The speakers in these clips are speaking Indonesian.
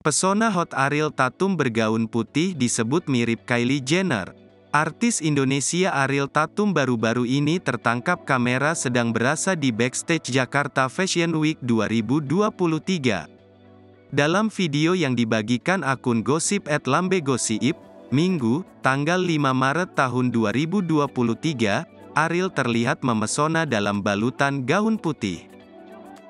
Pesona hot Ariel Tatum bergaun putih disebut mirip Kylie Jenner. Artis Indonesia Ariel Tatum baru-baru ini tertangkap kamera sedang berasa di backstage Jakarta Fashion Week 2023. Dalam video yang dibagikan akun gosip @lambegosip, Minggu, tanggal 5 Maret tahun 2023, Ariel terlihat memesona dalam balutan gaun putih.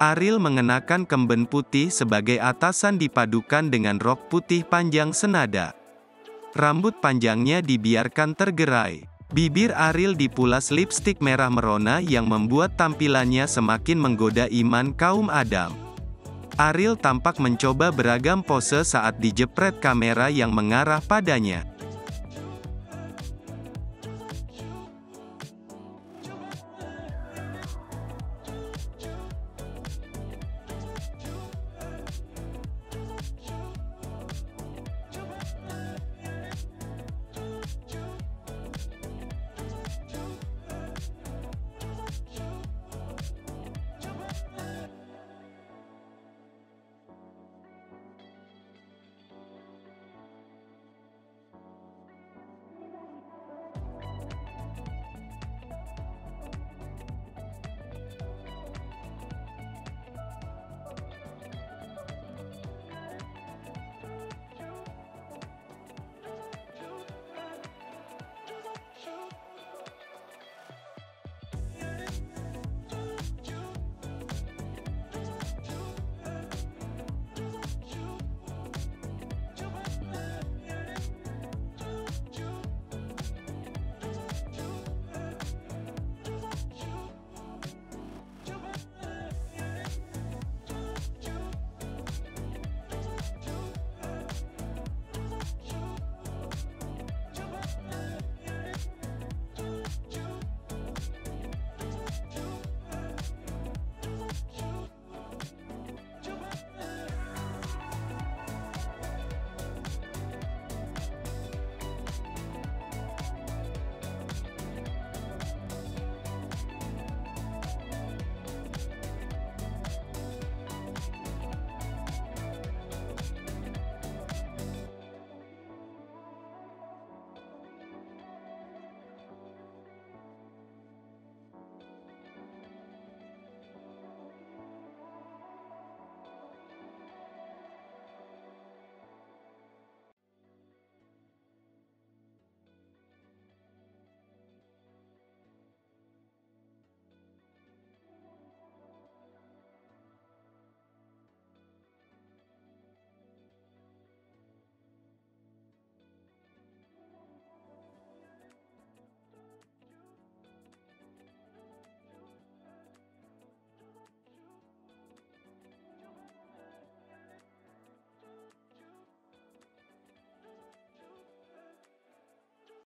Ariel mengenakan kemben putih sebagai atasan dipadukan dengan rok putih panjang senada. Rambut panjangnya dibiarkan tergerai. Bibir Ariel dipulas lipstik merah merona yang membuat tampilannya semakin menggoda iman kaum Adam. Ariel tampak mencoba beragam pose saat dijepret kamera yang mengarah padanya.